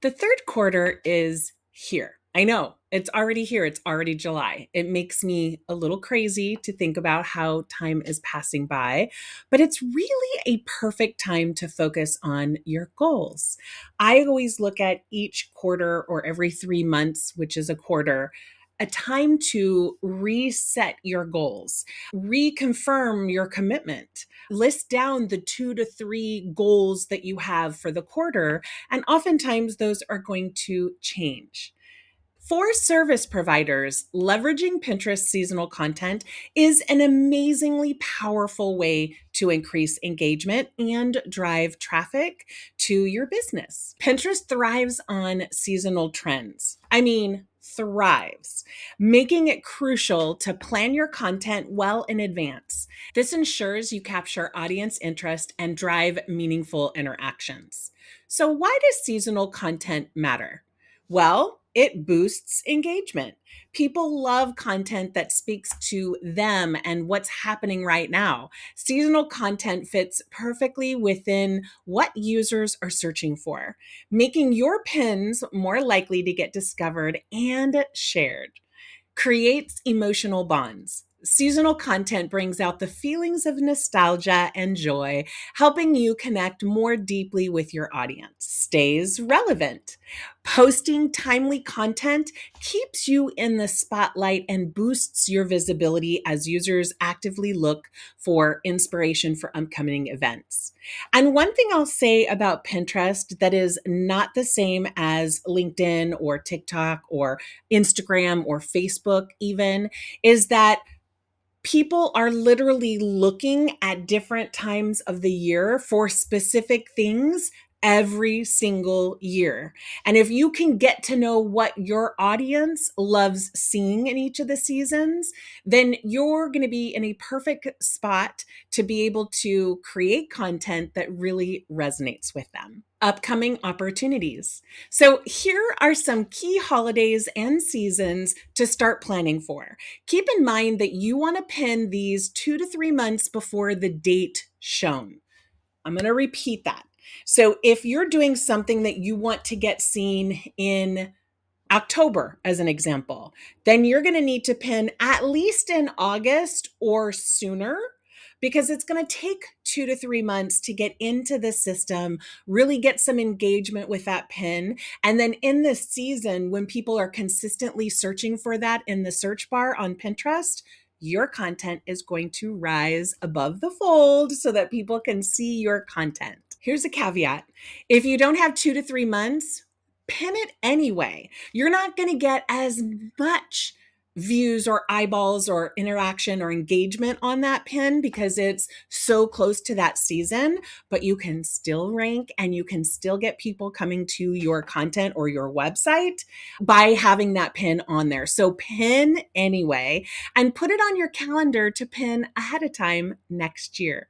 The third quarter is here. I know it's already here. It's already July. It makes me a little crazy to think about how time is passing by, but it's really a perfect time to focus on your goals. I always look at each quarter or every 3 months, which is a quarter, a time to reset your goals, reconfirm your commitment, list down the 2 to 3 goals that you have for the quarter, and oftentimes those are going to change. For service providers, leveraging Pinterest seasonal content is an amazingly powerful way to increase engagement and drive traffic to your business. Pinterest thrives on seasonal trends. I mean, thrives, making it crucial to plan your content well in advance. This ensures you capture audience interest and drive meaningful interactions. So, why does seasonal content matter? Well, it boosts engagement. People love content that speaks to them and what's happening right now. Seasonal content fits perfectly within what users are searching for, making your pins more likely to get discovered and shared. Creates emotional bonds. Seasonal content brings out the feelings of nostalgia and joy, helping you connect more deeply with your audience. Stays relevant. Posting timely content keeps you in the spotlight and boosts your visibility as users actively look for inspiration for upcoming events. And one thing I'll say about Pinterest that is not the same as LinkedIn or TikTok or Instagram or Facebook, even, is that people are literally looking at different times of the year for specific things every single year. And if you can get to know what your audience loves seeing in each of the seasons, then you're going to be in a perfect spot to be able to create content that really resonates with them. Upcoming opportunities. So, here are some key holidays and seasons to start planning for. Keep in mind that you want to pin these 2 to 3 months before the date shown. I'm going to repeat that. So if you're doing something that you want to get seen in October, as an example, then you're going to need to pin at least in August or sooner, because it's going to take 2 to 3 months to get into the system, really get some engagement with that pin. And then in this season, when people are consistently searching for that in the search bar on Pinterest, your content is going to rise above the fold so that people can see your content. Here's a caveat. If you don't have 2 to 3 months, pin it anyway. You're not going to get as much views or eyeballs or interaction or engagement on that pin because it's so close to that season, but you can still rank and you can still get people coming to your content or your website by having that pin on there. So pin anyway and put it on your calendar to pin ahead of time next year.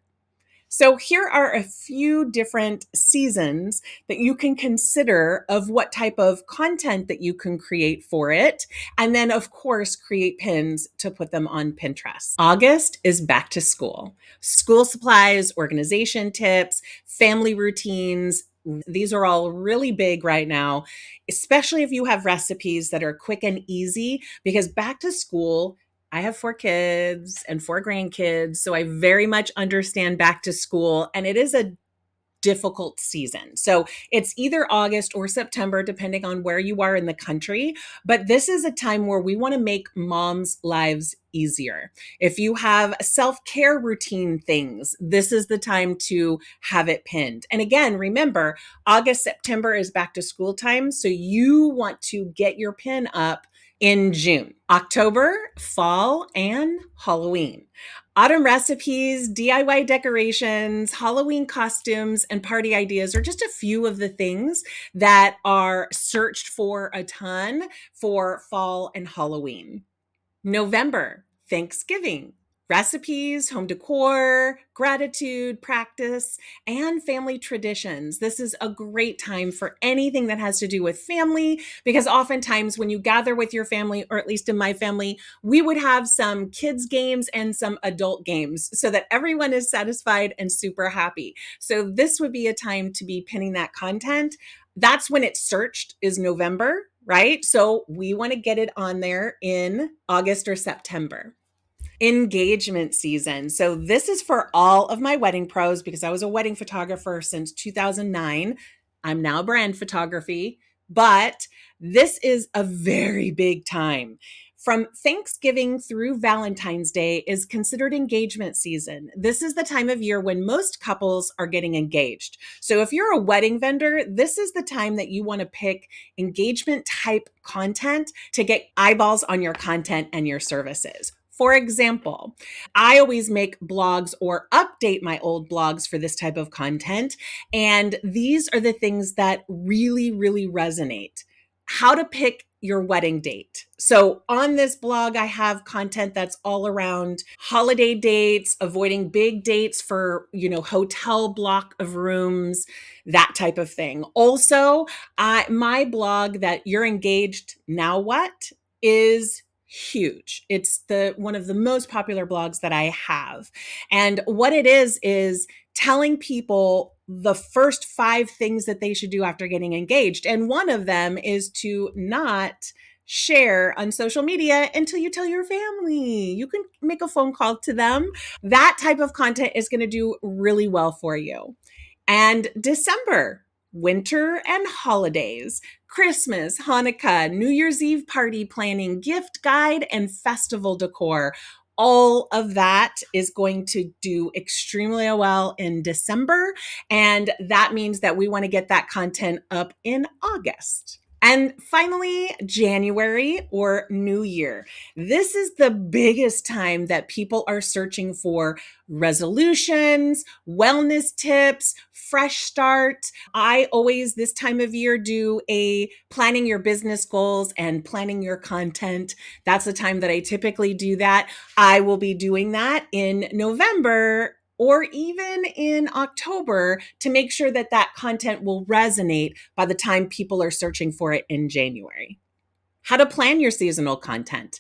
So, here are a few different seasons that you can consider of what type of content that you can create for it. And then, of course, create pins to put them on Pinterest. August is back to school. School supplies, organization tips, family routines. These are all really big right now, especially if you have recipes that are quick and easy, because back to school, I have 4 kids and 4 grandkids, so I very much understand back to school, and it is a difficult season. So it's either August or September, depending on where you are in the country. But this is a time where we want to make moms' lives easier. If you have self care routine things, this is the time to have it pinned. And again, remember, August, September is back to school time. So you want to get your pin up in June. October, fall, and Halloween. Autumn recipes, DIY decorations, Halloween costumes, and party ideas are just a few of the things that are searched for a ton for fall and Halloween. November, Thanksgiving. Recipes, home decor, gratitude, practice, and family traditions. This is a great time for anything that has to do with family, because oftentimes when you gather with your family, or at least in my family, we would have some kids' games and some adult games so that everyone is satisfied and super happy. So this would be a time to be pinning that content. That's when it's searched, is November, right? So we want to get it on there in August or September. Engagement season. So this is for all of my wedding pros because I was a wedding photographer since 2009. I'm now brand photography, but this is a very big time. From Thanksgiving through Valentine's Day is considered engagement season. This is the time of year when most couples are getting engaged. So if you're a wedding vendor, this is the time that you want to pick engagement type content to get eyeballs on your content and your services. For example, I always make blogs or update my old blogs for this type of content. And these are the things that really, really resonate. How to pick your wedding date. So on this blog, I have content that's all around holiday dates, avoiding big dates for, hotel block of rooms, that type of thing. Also, my blog that you're engaged, now what, is huge. It's the one of the most popular blogs that I have. And what it is telling people the first 5 things that they should do after getting engaged. And one of them is to not share on social media until you tell your family. You can make a phone call to them. That type of content is going to do really well for you. And December, winter and holidays, Christmas, Hanukkah, New Year's Eve party planning, gift guide, and festival decor. All of that is going to do extremely well in December. And that means that we want to get that content up in August. And finally, January or New Year. This is the biggest time that people are searching for resolutions, wellness tips, fresh start. I always, this time of year, do a planning your business goals and planning your content. That's the time that I typically do that. I will be doing that in November or even in October to make sure that that content will resonate by the time people are searching for it in January. How to plan your seasonal content.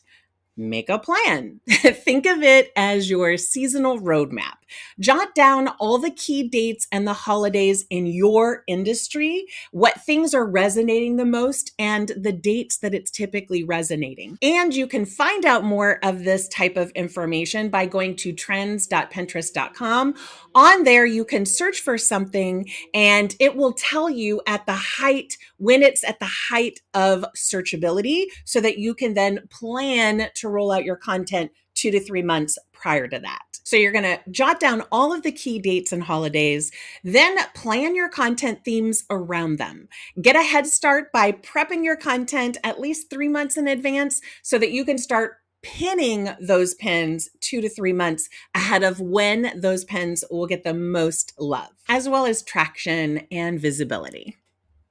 Make a plan. Think of it as your seasonal roadmap. Jot down all the key dates and the holidays in your industry, what things are resonating the most, and the dates that it's typically resonating. And you can find out more of this type of information by going to trends.pinterest.com. On there, you can search for something and it will tell you at the height, when it's at the height of searchability, so that you can then plan to roll out your content 2 to 3 months prior to that. So you're going to jot down all of the key dates and holidays, then plan your content themes around them. Get a head start by prepping your content at least 3 months in advance so that you can start pinning those pins 2 to 3 months ahead of when those pins will get the most love, as well as traction and visibility.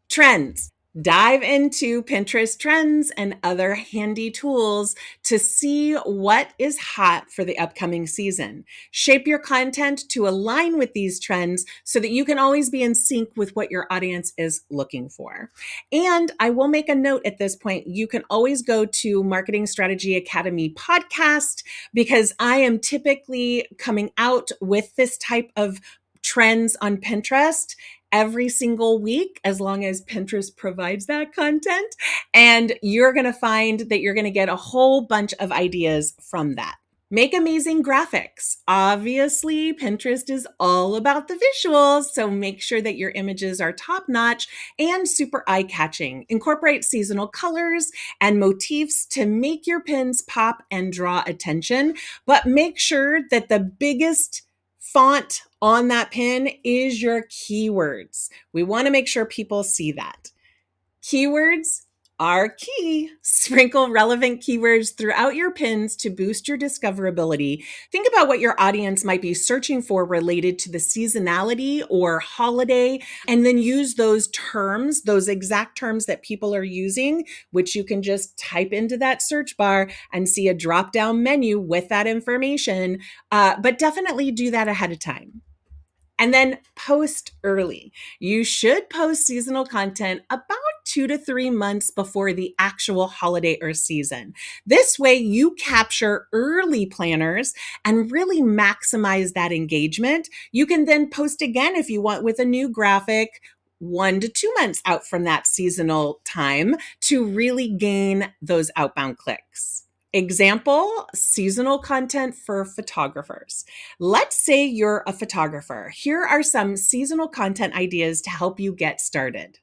Trends. Dive into Pinterest trends and other handy tools to see what is hot for the upcoming season. Shape your content to align with these trends so that you can always be in sync with what your audience is looking for. And I will make a note at this point, you can always go to Marketing Strategy Academy podcast because I am typically coming out with this type of trends on Pinterest every single week, as long as Pinterest provides that content. And you're going to find that you're going to get a whole bunch of ideas from that. Make amazing graphics. Obviously, Pinterest is all about the visuals, so make sure that your images are top-notch and super eye-catching. Incorporate seasonal colors and motifs to make your pins pop and draw attention, but make sure that the biggest font on that pin is your keywords. We want to make sure people see that. Keywords are key. Sprinkle relevant keywords throughout your pins to boost your discoverability. Think about what your audience might be searching for related to the seasonality or holiday, and then use those terms, those exact terms that people are using, which you can just type into that search bar and see a drop-down menu with that information. But definitely do that ahead of time. And then post early. You should post seasonal content about 2 to 3 months before the actual holiday or season. This way you capture early planners and really maximize that engagement. You can then post again if you want with a new graphic 1 to 2 months out from that seasonal time to really gain those outbound clicks. Example, seasonal content for photographers. Let's say you're a photographer. Here are some seasonal content ideas to help you get started.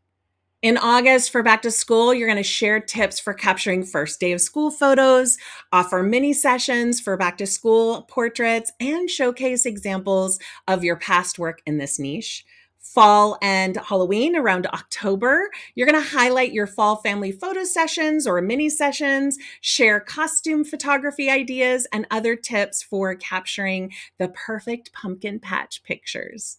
In August for back to school, you're going to share tips for capturing first day of school photos, offer mini sessions for back to school portraits, and showcase examples of your past work in this niche. Fall and Halloween around October, you're going to highlight your fall family photo sessions or mini sessions, share costume photography ideas, and other tips for capturing the perfect pumpkin patch pictures.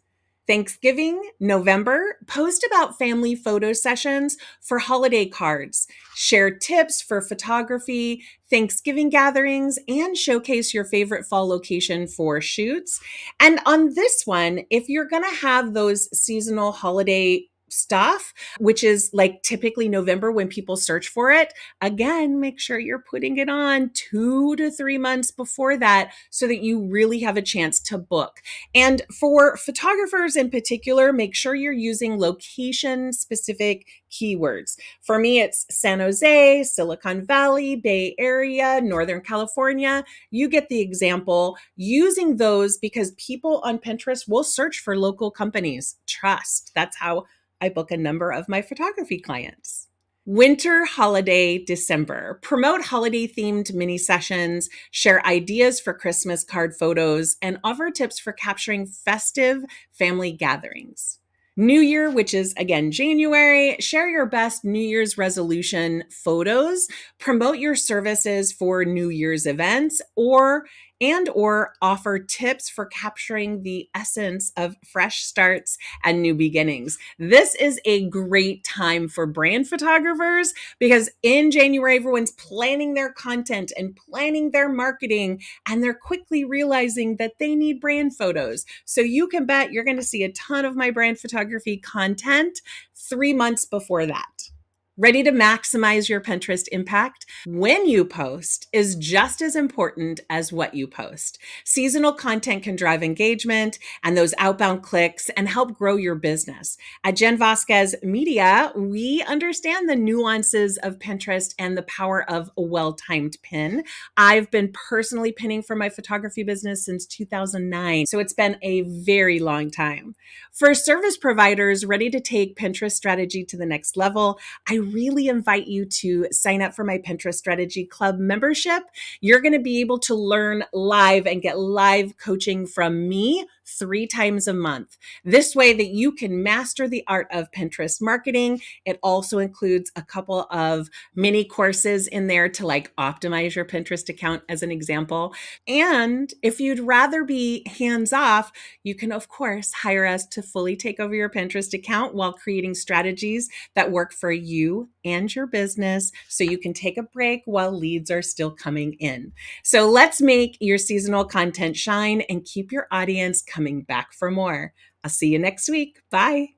Thanksgiving, November, post about family photo sessions for holiday cards, share tips for photography, Thanksgiving gatherings, and showcase your favorite fall location for shoots. And on this one, if you're going to have those seasonal holiday stuff, which is like typically November when people search for it, again, make sure you're putting it on 2 to 3 months before that so that you really have a chance to book. And for photographers in particular, make sure you're using location specific keywords. For me, it's San Jose, Silicon Valley, Bay Area, Northern California. You get the example, using those because people on Pinterest will search for local companies. Trust. That's how I book a number of my photography clients. Winter holiday December. Promote holiday themed mini sessions, share ideas for Christmas card photos, and offer tips for capturing festive family gatherings. New Year, which is again January, share your best New Year's resolution photos, promote your services for New Year's events, or offer tips for capturing the essence of fresh starts and new beginnings. This is a great time for brand photographers because in January, everyone's planning their content and planning their marketing, and they're quickly realizing that they need brand photos. So you can bet you're going to see a ton of my brand photography content 3 months before that. Ready to maximize your Pinterest impact? When you post is just as important as what you post. Seasonal content can drive engagement and those outbound clicks and help grow your business. At Jen Vasquez Media, we understand the nuances of Pinterest and the power of a well-timed pin. I've been personally pinning for my photography business since 2009, so it's been a very long time. For service providers ready to take Pinterest strategy to the next level, I really invite you to sign up for my Pinterest Strategy Club membership. You're going to be able to learn live and get live coaching from me 3 times a month. This way that you can master the art of Pinterest marketing. It also includes a couple of mini courses in there to like optimize your Pinterest account as an example. And if you'd rather be hands off, you can of course hire us to fully take over your Pinterest account while creating strategies that work for you and your business so you can take a break while leads are still coming in. So let's make your seasonal content shine and keep your audience coming back for more. I'll see you next week. Bye.